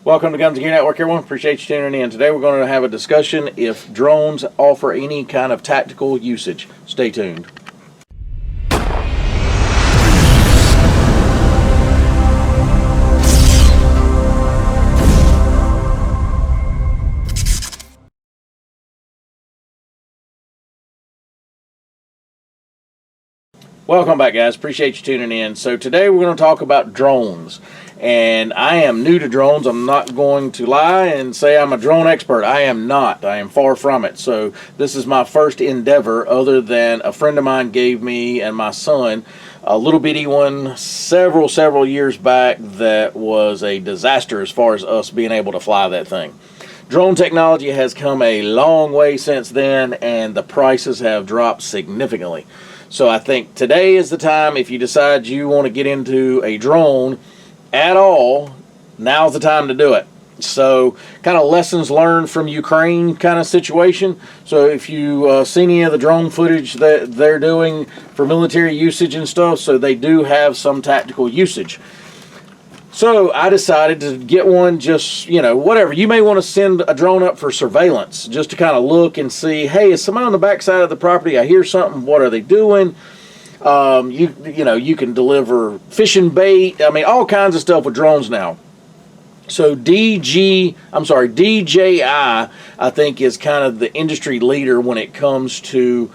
Welcome to Guns and Gear Network, everyone. Appreciate you tuning in. Today we're going to have a discussion if drones offer any kind of tactical usage. Stay tuned. Welcome back, guys. Appreciate you tuning in. So today we're going to talk about drones. And I am new to drones. I'm not going to lie and say I'm a drone expert. I am not. I am far from it. So this is my first endeavor, other than a friend of mine gave me and my son a little bitty one several years back that was a disaster as far as us being able to fly that thing. Drone technology has come a long way since then, and the prices have dropped significantly. So I think today is the time, if you decide you want to get into a drone at all, now's the time to do it. So kind of lessons learned from Ukraine kind of situation. So if you see any of the drone footage that they're doing for military usage and stuff, so they do have some tactical usage. So I decided to get one, just, whatever. You may want to send a drone up for surveillance, just to kind of look and see, hey, is somebody on the backside of the property? I hear something. What are they doing? You can deliver fishing bait. I mean, all kinds of stuff with drones now. So DJI, I think, is kind of the industry leader when it comes to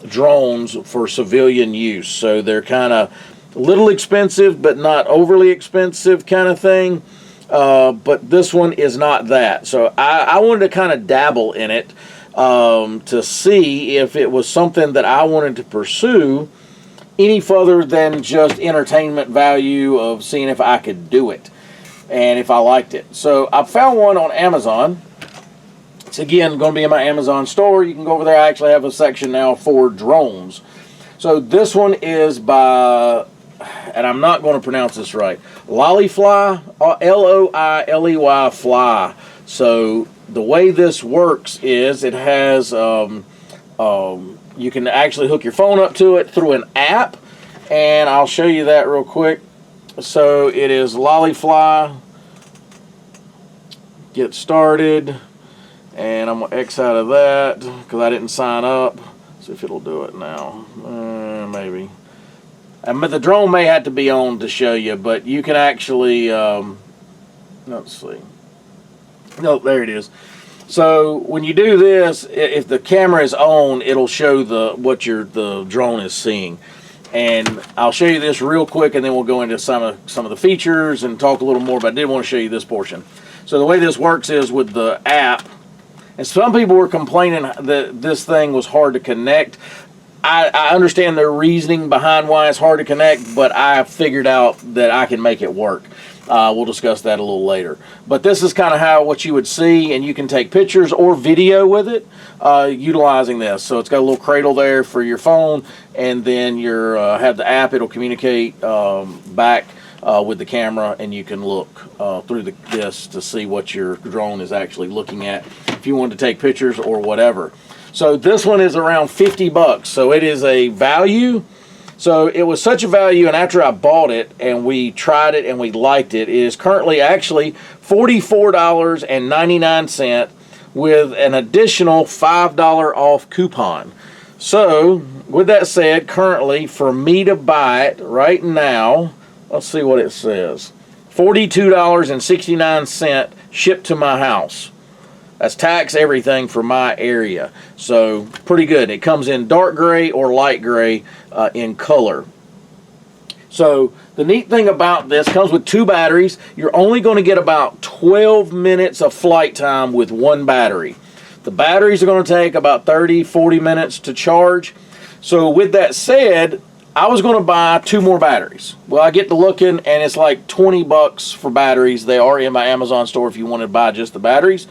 drones for civilian use. So they're kind of a little expensive, but not overly expensive kind of thing. But this one is not that. So I wanted to kind of dabble in it to see if it was something that I wanted to pursue any further than just entertainment value of seeing if I could do it and if I liked it. So I found one on Amazon. It's again going to be in my Amazon store. You can go over there. I actually have a section now for drones. So this one is by, and I'm not going to pronounce this right, Loiley, Loiley Fly. So the way this works is it has, you can actually hook your phone up to it through an app, and I'll show you that real quick. So it is Loiley. Get started, and I'm going to X out of that because I didn't sign up. See if it'll do it now. Maybe. But the drone may have to be on to show you, but you can actually, let's see. No, there it is. So when you do this, if the camera is on, it'll show what the drone is seeing. And I'll show you this real quick, and then we'll go into some of the features and talk a little more. But I did want to show you this portion. So the way this works is with the app, and some people were complaining that this thing was hard to connect. I understand their reasoning behind why it's hard to connect, but I figured out that I can make it work. We'll discuss that a little later. But this is kind of what you would see, and you can take pictures or video with it utilizing this. So it's got a little cradle there for your phone, and then you have the app. It'll communicate back with the camera, and you can look through this to see what your drone is actually looking at if you want to take pictures or whatever. So this one is around $50, so it is a value. So it was such a value, and after I bought it and we tried it and we liked it, it is currently actually $44.99 with an additional $5 off coupon. So with that said, currently for me to buy it right now, let's see what it says, $42.69 shipped to my house. That's tax, everything for my area. So pretty good. It comes in dark gray or light gray in color. So the neat thing about this, comes with 2 batteries. You're only going to get about 12 minutes of flight time with one battery. The batteries are going to take about 30-40 minutes to charge. So with that said, I was going to buy 2 more batteries. Well, I get to looking, and it's like $20 for batteries. They are in my Amazon store if you want to buy just the batteries.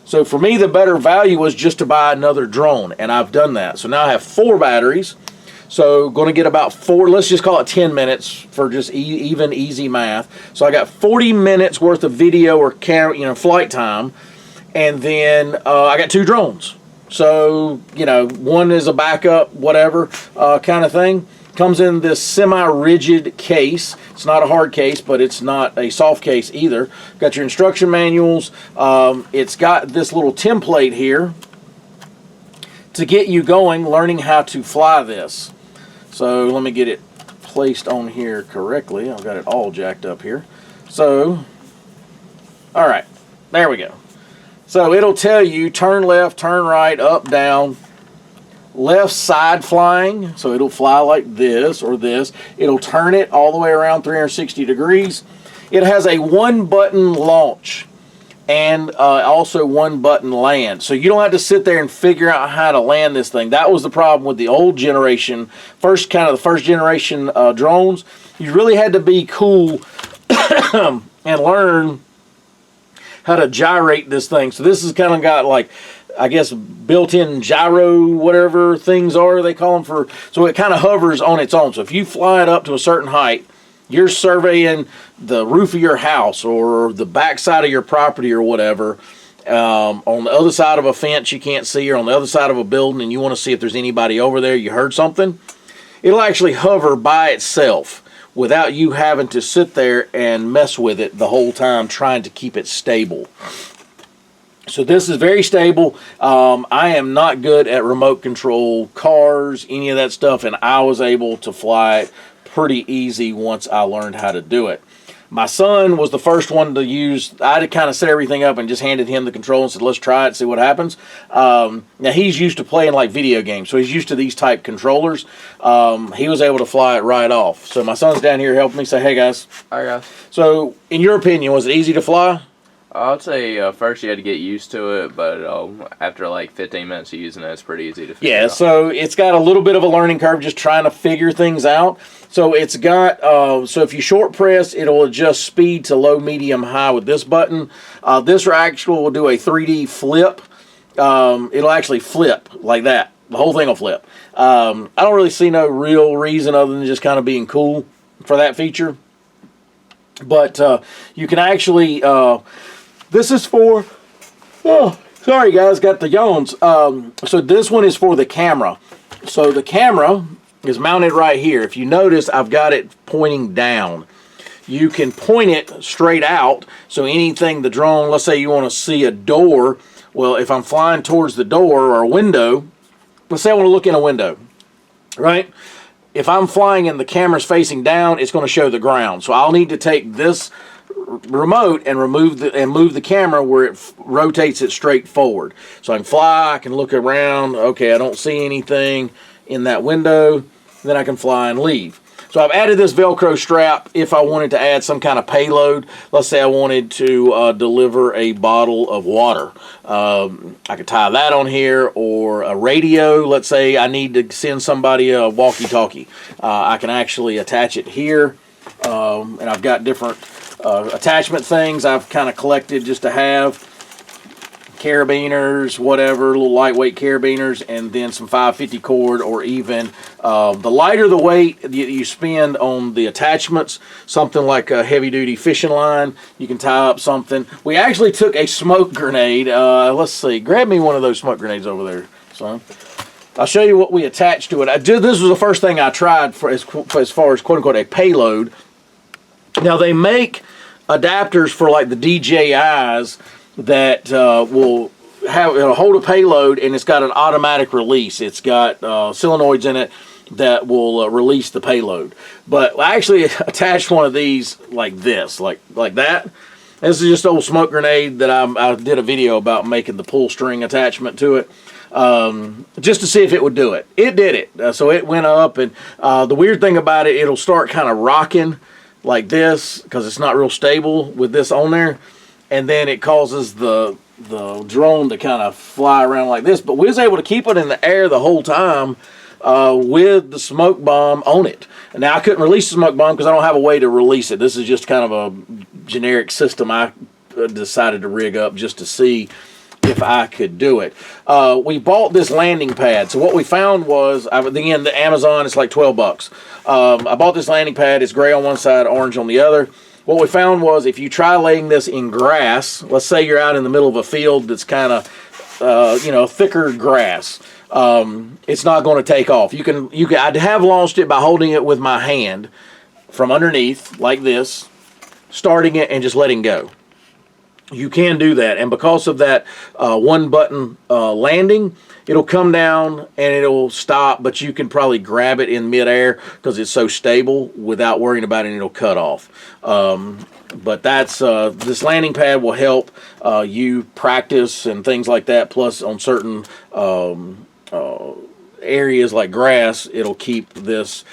So for me, the better value was just to buy another drone, and I've done that. So now I have 4 batteries. So going to get about 4, let's just call it 10 minutes for just even easy math. So I got 40 minutes worth of video or camera, flight time, and then I got 2 drones. So, one is a backup, whatever kind of thing. Comes in this semi-rigid case. It's not a hard case, but it's not a soft case either. Got your instruction manuals. It's got this little template here to get you going, learning how to fly this. So let me get it placed on here correctly. I've got it all jacked up here. So, all right, there we go. So it'll tell you turn left, turn right, up, down. Left side flying, so it'll fly like this or this. It'll turn it all the way around 360 degrees. It has a 1-button launch and also 1-button land. So you don't have to sit there and figure out how to land this thing. That was the problem with the old generation, first generation drones. You really had to be cool and learn how to gyrate this thing. So this has kind of got like, I guess, built-in gyro, whatever things are they call them for. So it kind of hovers on its own. So if you fly it up to a certain height, you're surveying the roof of your house or the back side of your property or whatever, on the other side of a fence you can't see, or on the other side of a building, and you want to see if there's anybody over there, you heard something, it'll actually hover by itself without you having to sit there and mess with it the whole time trying to keep it stable. So this is very stable. I am not good at remote control cars, any of that stuff, and I was able to fly it pretty easy once I learned how to do it. My son was the first one to use. I had kind of set everything up and just handed him the control and said, let's try it, see what happens. Now he's used to playing like video games, so he's used to these type controllers. He was able to fly it right off. So my son's down here helping me. Say, hey guys. Hi guys. So in your opinion, was it easy to fly? I'd say first you had to get used to it, but after like 15 minutes of using it, it's pretty easy to figure out. So it's got a little bit of a learning curve, just trying to figure things out. So it's got, so if you short press, it'll adjust speed to low, medium, high with this button. This actual will do a 3D flip. It'll actually flip like that. The whole thing will flip. I don't really see no real reason other than just kind of being cool for that feature. But you can actually... this is for, oh, sorry guys, got the yawns. So this one is for the camera. So the camera is mounted right here. If you notice, I've got it pointing down. You can point it straight out. So anything the drone, let's say you want to see a door. Well, if I'm flying towards the door or a window, let's say I want to look in a window, right? If I'm flying and the camera's facing down, it's going to show the ground. So I'll need to take this remote and move the camera where it rotates it straight forward. So I can fly, I can look around, okay, I don't see anything in that window, then I can fly and leave. So I've added this Velcro strap if I wanted to add some kind of payload. Let's say I wanted to deliver a bottle of water. I could tie that on here, or a radio. Let's say I need to send somebody a walkie-talkie. I can actually attach it here, and I've got different attachment things I've kind of collected just to have. Carabiners, whatever, little lightweight carabiners, and then some 550 cord, or even the lighter the weight you spend on the attachments, something like a heavy-duty fishing line, you can tie up something. We actually took a smoke grenade. Let's see, grab me one of those smoke grenades over there, son. I'll show you what we attached to it. This was the first thing I tried for as far as quote-unquote a payload. Now they make adapters for like the DJIs that will hold a payload, and it's got an automatic release. It's got solenoids in it that will release the payload. But I actually attached one of these like this, like that. This is just an old smoke grenade that I did a video about making the pull string attachment to it, just to see if it would do it. It did it. So it went up, and the weird thing about it, it'll start kind of rocking like this because it's not real stable with this on there. And then it causes the drone to kind of fly around like this. But we was able to keep it in the air the whole time with the smoke bomb on it. And now I couldn't release the smoke bomb because I don't have a way to release it. This is just kind of a generic system I decided to rig up just to see if I could do it. We bought this landing pad. So what we found was, again, the Amazon, it's like 12 bucks. I bought this landing pad. It's gray on one side, orange on the other. What we found was if you try laying this in grass, let's say you're out in the middle of a field that's kind of, thicker grass, it's not going to take off. I have launched it by holding it with my hand from underneath like this, starting it and just letting go. You can do that, and because of that one button landing, it'll come down and it'll stop, but you can probably grab it in midair because it's so stable without worrying about it, and it'll cut off. But that's this landing pad will help you practice and things like that. Plus, on certain areas like grass, it'll keep this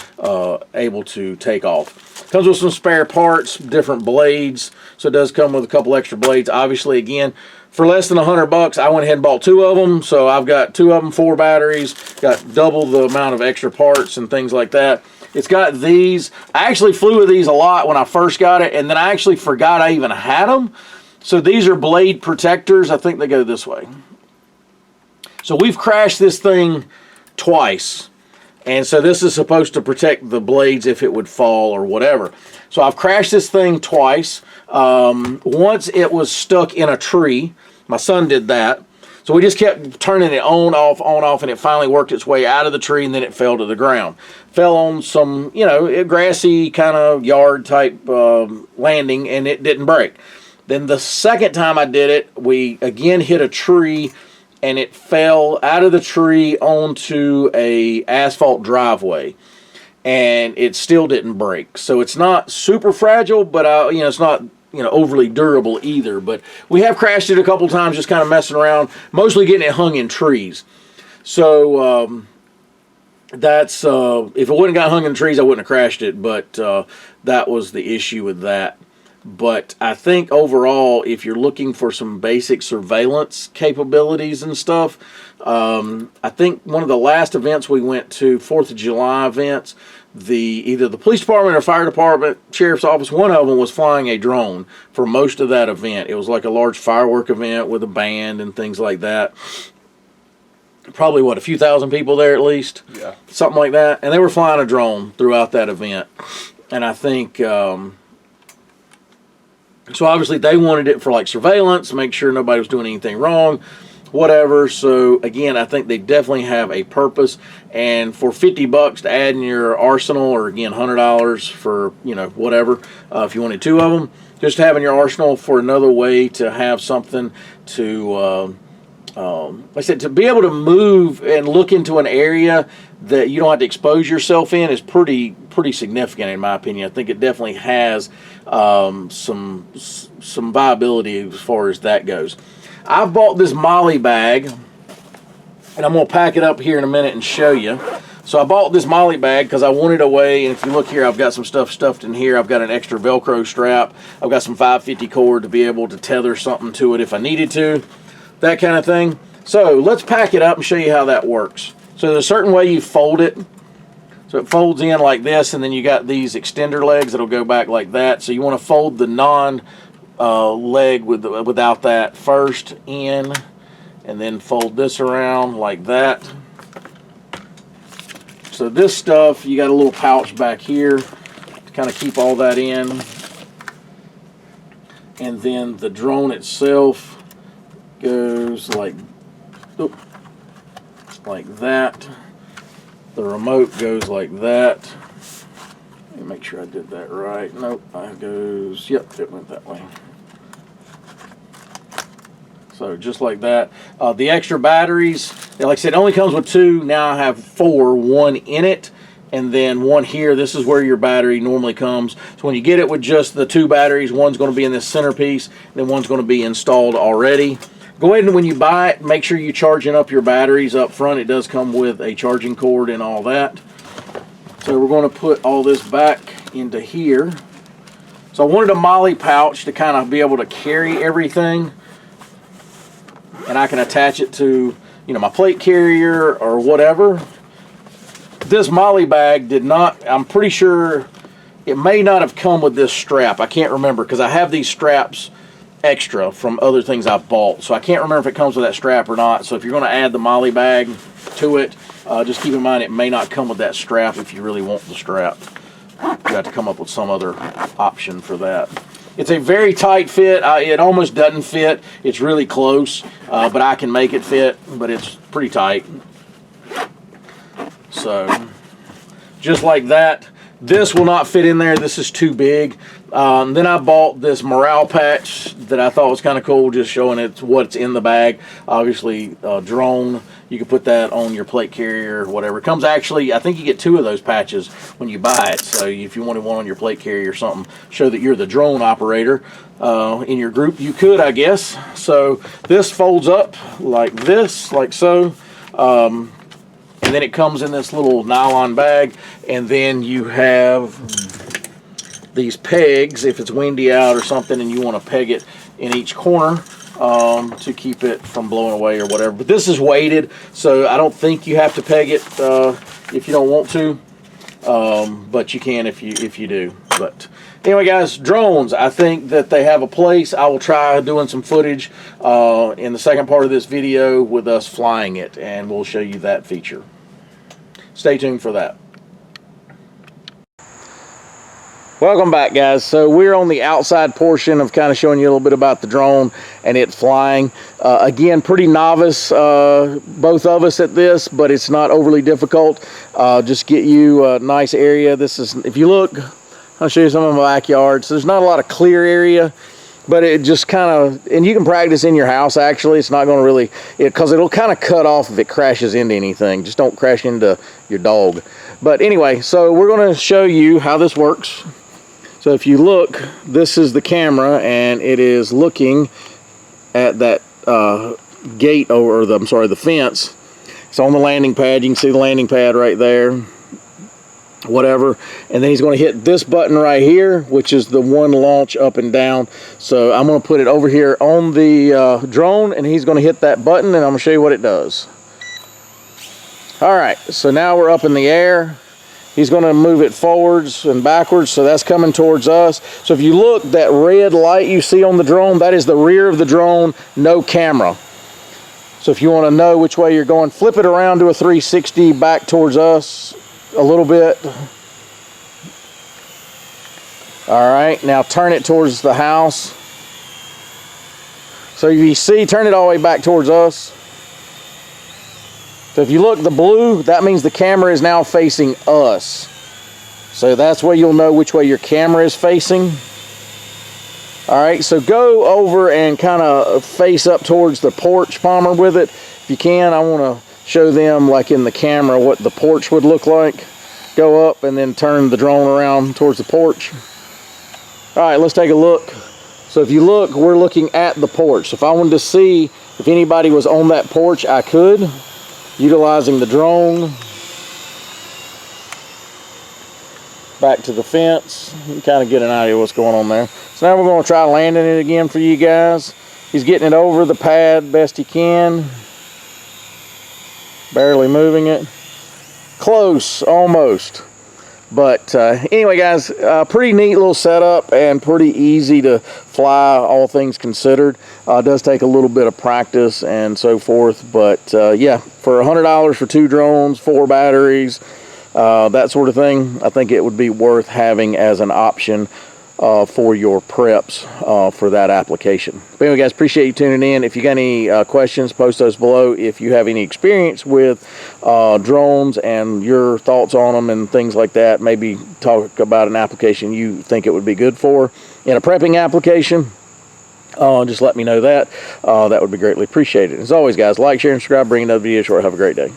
able to take off. Comes with some spare parts, different blades, so it does come with a couple extra blades. Obviously, again, for less than $100, I went ahead and bought 2 of them, so I've got 2 of them, 4 batteries, got double the amount of extra parts and things like that. It's got these. I actually flew with these a lot when I first got it, and then I actually forgot I even had them. So these are blade protectors. I think they go this way. So we've crashed this thing twice. And so this is supposed to protect the blades if it would fall or whatever. So I've crashed this thing twice. Once it was stuck in a tree. My son did that. So we just kept turning it on, off, and it finally worked its way out of the tree, and then it fell to the ground. Fell on some, grassy kind of yard type landing, and it didn't break. Then the second time I did it, we again hit a tree, and it fell out of the tree onto a asphalt driveway, and it still didn't break. So it's not super fragile, but it's not overly durable either. But we have crashed it a couple times, just kind of messing around, mostly getting it hung in trees. So that's if it wouldn't got hung in trees, I wouldn't have crashed it. But that was the issue with that. But I think overall, if you're looking for some basic surveillance capabilities and stuff, I think one of the last events we went to, 4th of July events, either the police department or fire department, sheriff's office, one of them was flying a drone for most of that event. It was like a large firework event with a band and things like that. Probably, a few thousand people there at least? Yeah. Something like that. And they were flying a drone throughout that event. And I think... So obviously they wanted it for like surveillance, make sure nobody was doing anything wrong, whatever. So again, I think they definitely have a purpose. And for $50 to add in your arsenal, or again $100 for whatever, if you wanted 2 of them, just having your arsenal for another way to have something to, like I said, to be able to move and look into an area that you don't have to expose yourself in is pretty significant in my opinion. I think it definitely has some viability as far as that goes. I've bought this Molly bag, and I'm going to pack it up here in a minute and show you. So I bought this Molly bag because I wanted a way, and if you look here, I've got some stuff stuffed in here. I've got an extra Velcro strap. I've got some 550 cord to be able to tether something to it if I needed to, that kind of thing. So let's pack it up and show you how that works. So there's a certain way you fold it. So it folds in like this, and then you got these extender legs that'll go back like that. So you want to fold the leg without that first in, and then fold this around like that. So this stuff, you got a little pouch back here to kind of keep all that in. And then the drone itself goes like that. The remote goes like that. Let me make sure I did that right. Nope, yep, it went that way. So just like that. The extra batteries, like I said, it only comes with 2. Now I have 4, 1 in it, and then 1 here. This is where your battery normally comes. So when you get it with just the 2 batteries, one's going to be in this centerpiece, then one's going to be installed already. Go ahead and when you buy it, make sure you're charging up your batteries up front. It does come with a charging cord and all that. So we're going to put all this back into here. So I wanted a Molly pouch to kind of be able to carry everything. And I can attach it to, my plate carrier or whatever. This Molly bag did not, I'm pretty sure it may not have come with this strap. I can't remember because I have these straps extra from other things I've bought. So I can't remember if it comes with that strap or not. So if you're going to add the Molly bag to it, just keep in mind it may not come with that strap if you really want the strap. You have to come up with some other option for that. It's a very tight fit. It almost doesn't fit. It's really close, but I can make it fit, but it's pretty tight. So just like that. This will not fit in there. This is too big. Then I bought this morale patch that I thought was kind of cool, just showing it what's in the bag. Obviously, drone, you can put that on your plate carrier or whatever. It comes actually, I think you get 2 of those patches when you buy it. So if you wanted one on your plate carrier or something, show that you're the drone operator in your group, you could, I guess. So this folds up like this, like so. And then it comes in this little nylon bag, and then you have these pegs if it's windy out or something and you want to peg it in each corner to keep it from blowing away or whatever. But this is weighted, so I don't think you have to peg it if you don't want to, but you can if you do. But anyway, guys, drones, I think that they have a place. I will try doing some footage in the second part of this video with us flying it, and we'll show you that feature. Stay tuned for that. Welcome back, guys. So we're on the outside portion of kind of showing you a little bit about the drone and it flying. Again, pretty novice, both of us at this, but it's not overly difficult. Just get you a nice area. This is, if you look, I'll show you some of my backyard. So there's not a lot of clear area, but it just kind of, and you can practice in your house actually. It's not going to really, because it'll kind of cut off if it crashes into anything. Just don't crash into your dog. But anyway, so we're going to show you how this works. So if you look, this is the camera, and it is looking at that gate, or the, I'm sorry, the fence. It's on the landing pad. You can see the landing pad right there. Whatever, and then he's going to hit this button right here, which is the one launch up and down. So I'm going to put it over here on the drone, and he's going to hit that button, and I'm going to show you what it does. All right, so now we're up in the air. He's going to move it forwards and backwards, so that's coming towards us. So if you look, that red light you see on the drone, that is the rear of the drone, no camera. So if you want to know which way you're going, flip it around to a 360 back towards us a little bit. All right, now turn it towards the house. So you see, turn it all the way back towards us. So if you look, the blue, that means the camera is now facing us. So that's where you'll know which way your camera is facing. All right, so go over and kind of face up towards the porch, Palmer, with it. If you can, I want to show them, like in the camera, what the porch would look like. Go up and then turn the drone around towards the porch. All right, let's take a look. So if you look, we're looking at the porch. So if I wanted to see if anybody was on that porch, I could, utilizing the drone. Back to the fence. You can kind of get an idea of what's going on there. So now we're going to try landing it again for you guys. He's getting it over the pad best he can. Barely moving it. Close, almost. But anyway, guys, pretty neat little setup and pretty easy to fly, all things considered. It does take a little bit of practice and so forth. But yeah, for $100 for 2 drones, 4 batteries, that sort of thing, I think it would be worth having as an option for your preps for that application. But anyway, guys, appreciate you tuning in. If you got any questions, post those below. If you have any experience with drones and your thoughts on them and things like that, maybe talk about an application you think it would be good for in a prepping application, just let me know that. That would be greatly appreciated. As always, guys, like, share, and subscribe. Bring another video short. Have a great day.